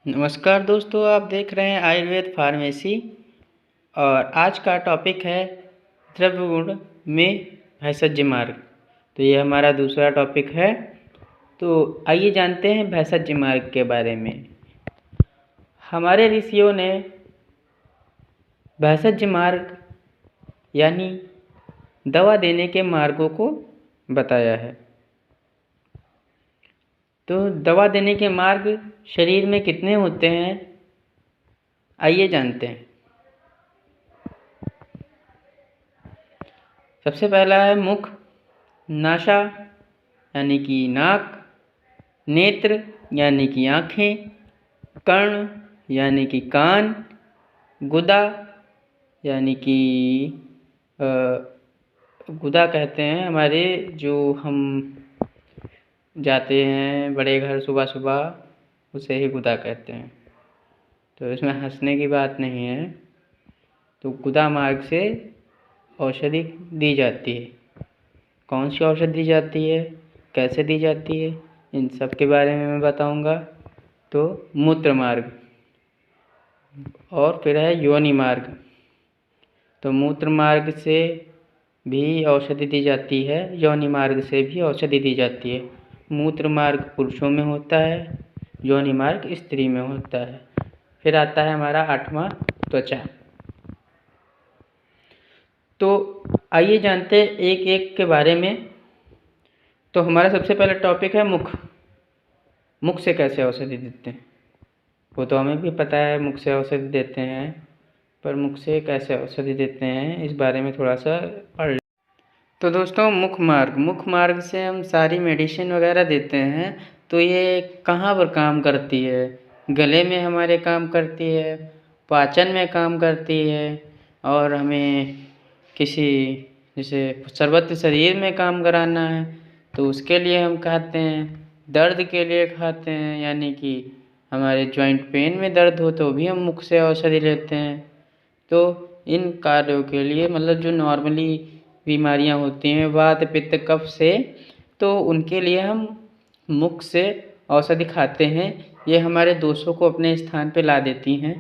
नमस्कार दोस्तों, आप देख रहे हैं आयुर्वेद फार्मेसी। और आज का टॉपिक है द्रव्य गुण में भैषज मार्ग। तो ये हमारा दूसरा टॉपिक है। तो आइए जानते हैं भैषज मार्ग के बारे में। हमारे ऋषियों ने भैषज मार्ग यानी दवा देने के मार्गों को बताया है। तो दवा देने के मार्ग शरीर में कितने होते हैं, आइए जानते हैं। सबसे पहला है मुख, नासा यानी कि नाक, नेत्र यानी कि आँखें, कर्ण यानी कि कान, गुदा यानी कि गुदा कहते हैं हमारे जो हम जाते हैं बड़े घर सुबह सुबह, उसे ही गुदा कहते हैं। तो इसमें हंसने की बात नहीं है। तो गुदा मार्ग से औषधि दी जाती है। कौन सी औषधि दी जाती है, कैसे दी जाती है, इन सब के बारे में मैं बताऊंगा। तो मूत्र मार्ग और फिर है योनि मार्ग। तो मूत्र मार्ग से भी औषधि दी जाती है, योनि मार्ग से भी औषधि दी जाती है। मूत्र मार्ग पुरुषों में होता है, योनि मार्ग स्त्री में होता है। फिर आता है हमारा 8वां त्वचा। तो आइए जानते हैं एक एक के बारे में। तो हमारा सबसे पहला टॉपिक है मुख। मुख से कैसे औषधि देते हैं, वो तो हमें भी पता है, मुख से औषधि देते हैं। पर मुख से कैसे औषधि देते हैं इस बारे में थोड़ा सा पढ़। तो दोस्तों मुख मार्ग से हम सारी मेडिसिन वगैरह देते हैं। तो ये कहाँ पर काम करती है? गले में हमारे काम करती है, पाचन में काम करती है, और हमें किसी जैसे सर्वत्र शरीर में काम कराना है तो उसके लिए हम खाते हैं। दर्द के लिए खाते हैं, यानी कि हमारे जॉइंट पेन में दर्द हो तो भी हम मुख से औषधि लेते हैं। तो इन कार्यों के लिए मतलब जो नॉर्मली बीमारियां होती हैं वात पित्त कफ से, तो उनके लिए हम मुख से औषधि खाते हैं। ये हमारे दोषों को अपने स्थान पे ला देती हैं।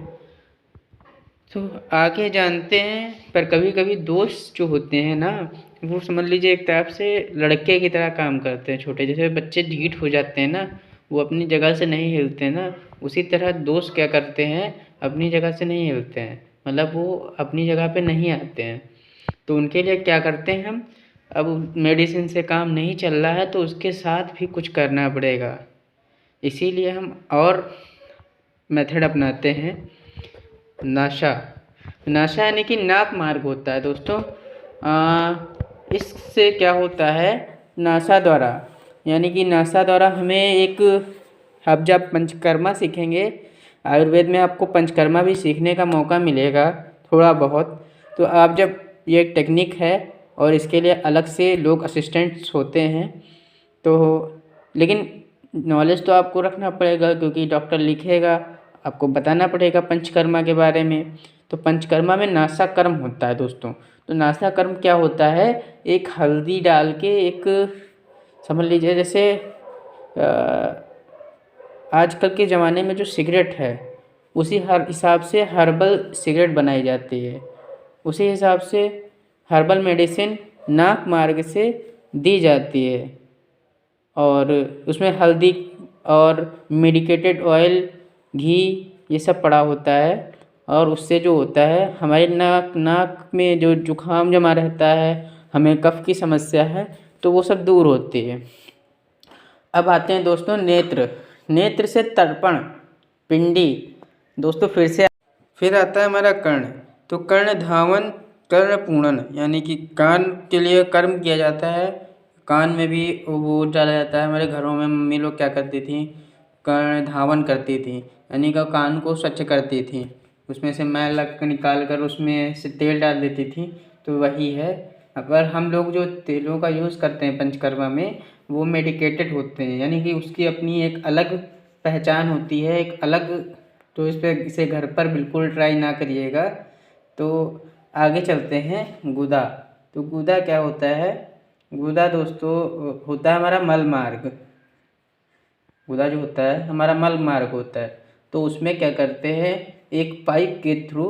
तो आगे जानते हैं। पर कभी कभी दोष जो होते हैं ना, वो समझ लीजिए एक तरफ से लड़के की तरह काम करते हैं। छोटे जैसे बच्चे ढीठ हो जाते हैं ना, वो अपनी जगह से नहीं हिलते ना, उसी तरह दोस्त क्या करते हैं, अपनी जगह से नहीं हिलते हैं, मतलब वो अपनी जगह पे नहीं आते हैं। तो उनके लिए क्या करते हैं हम, अब मेडिसिन से काम नहीं चल रहा है तो उसके साथ भी कुछ करना पड़ेगा। इसीलिए हम और मेथड अपनाते हैं। नासा यानी कि नाक मार्ग होता है दोस्तों। इससे क्या होता है, नासा द्वारा यानी कि नासा द्वारा हमें एक, अब जब पंचकर्मा सीखेंगे आयुर्वेद में, आपको पंचकर्मा भी सीखने का मौका मिलेगा थोड़ा बहुत। तो आप जब, ये एक टेक्निक है और इसके लिए अलग से लोग असिस्टेंट्स होते हैं। तो लेकिन नॉलेज तो आपको रखना पड़ेगा, क्योंकि डॉक्टर लिखेगा, आपको बताना पड़ेगा पंचकर्मा के बारे में। तो पंचकर्मा में नासा कर्म होता है दोस्तों। तो नासा कर्म क्या होता है, एक हल्दी डाल के, एक समझ लीजिए जैसे आजकल के ज़माने में जो सिगरेट है, उसी हर हिसाब से हर्बल सिगरेट बनाई जाती है। उसी हिसाब से हर्बल मेडिसिन नाक मार्ग से दी जाती है। और उसमें हल्दी और मेडिकेटेड ऑयल, घी, ये सब पड़ा होता है। और उससे जो होता है हमारे नाक में जो जुकाम जमा रहता है, हमें कफ की समस्या है, तो वो सब दूर होती है। अब आते हैं दोस्तों नेत्र से तर्पण पिंडी। दोस्तों फिर आता है हमारा कर्ण। तो कर्ण धावन, कर्ण पूर्णन, यानी कि कान के लिए कर्म किया जाता है। कान में भी वो डाला जाता है। हमारे घरों में मम्मी लोग क्या करती थी, कर्ण धावन करती थी, यानी कि कान को स्वच्छ करती थी, उसमें से मैल निकाल कर उसमें से तेल डाल देती थी। तो वही है। अगर हम लोग जो तेलों का यूज़ करते हैं पंचकर्मा में, वो मेडिकेटेड होते हैं, यानी कि उसकी अपनी एक अलग पहचान होती है, एक अलग। तो इसे घर पर बिल्कुल ट्राई ना करिएगा। तो आगे चलते हैं गुदा। तो गुदा क्या होता है, गुदा दोस्तों होता है हमारा मल मार्ग। गुदा जो होता है हमारा मल मार्ग होता है। तो उसमें क्या करते हैं, एक पाइप के थ्रू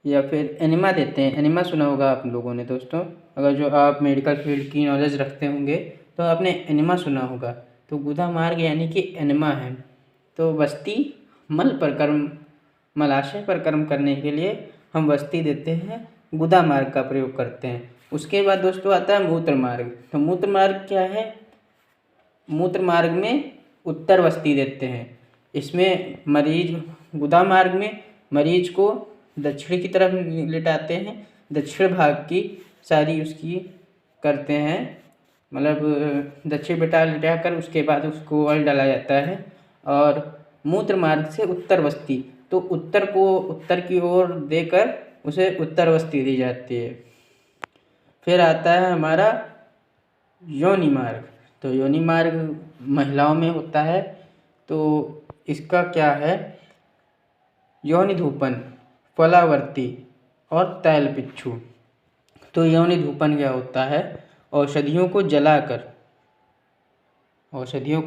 या फिर एनिमा देते हैं। एनिमा सुना होगा आप लोगों ने दोस्तों, अगर जो आप मेडिकल फील्ड की नॉलेज रखते होंगे तो आपने एनिमा सुना होगा। तो गुदा मार्ग यानी कि एनिमा है। तो वस्ती मलाशय पर कर्म करने के लिए हम वस्ती देते हैं, गुदा मार्ग का प्रयोग करते हैं। उसके बाद दोस्तों आता है मूत्र मार्ग। तो मूत्र मार्ग क्या है, मूत्र मार्ग में उत्तर वस्ती देते हैं। इसमें मरीज गुदा मार्ग में मरीज को दक्षिण की तरफ लिटाते हैं, दक्षिण भाग की सारी उसकी करते हैं, मतलब दक्षिण लिटा कर उसके बाद उसको ऑयल डाला जाता है। और मूत्र मार्ग से उत्तर वस्ती, तो उत्तर को उत्तर की ओर देकर उसे उत्तर वस्ती दी जाती है। फिर आता है हमारा योनि मार्ग। तो योनि मार्ग महिलाओं में होता है। तो इसका क्या है, योनि धूपन, फलावर्ती और तैलपिच्छू। तो योनि धूपन क्या होता है, औषधियों को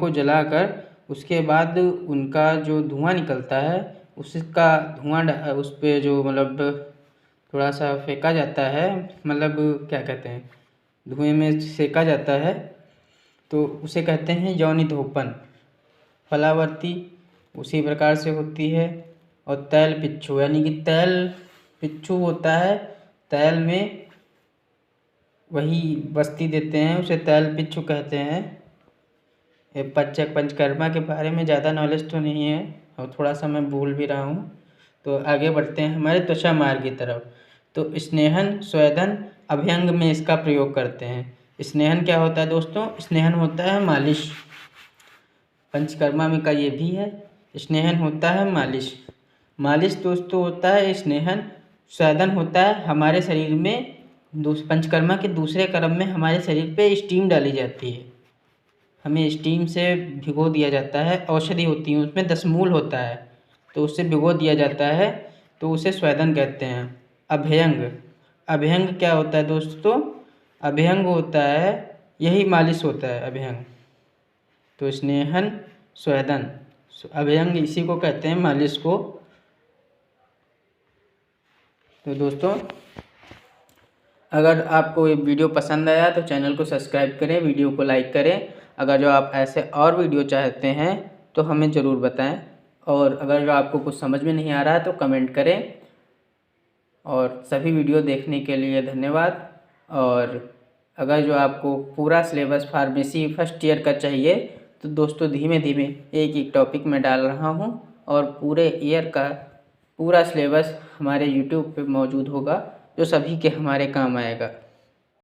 जलाकर उसके बाद उनका जो धुआं निकलता है, उसका धुआं उस पर जो मतलब थोड़ा सा फेंका जाता है, मतलब क्या कहते हैं, धुएं में सेका जाता है, तो उसे कहते हैं योनि धूपन। फलावर्ती उसी प्रकार से होती है। और तैल पिच्छू यानी कि तैल पिच्छू होता है, तैल में वही बस्ती देते हैं, उसे तैल पिच्छू कहते हैं। पंचकर्मा के बारे में ज़्यादा नॉलेज तो नहीं है और थोड़ा सा मैं भूल भी रहा हूँ। तो आगे बढ़ते हैं हमारे त्वचा मार्ग की तरफ। तो स्नेहन, स्वेदन, अभ्यंग में इसका प्रयोग करते हैं। स्नेहन क्या होता है दोस्तों, स्नेहन होता है मालिश। पंचकर्मा में का ये भी है, स्नेहन होता है मालिश। मालिश दोस्तों होता है स्नेहन। स्वेदन होता है हमारे शरीर में पंचकर्मा के दूसरे कर्म में हमारे शरीर पे स्टीम डाली जाती है, हमें स्टीम से भिगो दिया जाता है। औषधि होती है उसमें, दशमूल होता है, तो उससे भिगो दिया जाता है, तो उसे स्वेदन कहते हैं। अभ्यंग, अभ्यंग क्या होता है दोस्तों, अभ्यंग होता है यही मालिश होता है अभ्यंग। तो स्नेहन, स्वेदन, अभ्यंग इसी को कहते हैं, मालिश को। तो दोस्तों अगर आपको ये वीडियो पसंद आया तो चैनल को सब्सक्राइब करें, वीडियो को लाइक करें। अगर जो आप ऐसे और वीडियो चाहते हैं तो हमें ज़रूर बताएं। और अगर जो आपको कुछ समझ में नहीं आ रहा है तो कमेंट करें। और सभी वीडियो देखने के लिए धन्यवाद। और अगर जो आपको पूरा सिलेबस फार्मेसी फर्स्ट ईयर का चाहिए तो दोस्तों धीमे धीमे एक एक टॉपिक में डाल रहा हूँ और पूरे ईयर का पूरा सिलेबस हमारे यूट्यूब पे मौजूद होगा, जो सभी के हमारे काम आएगा।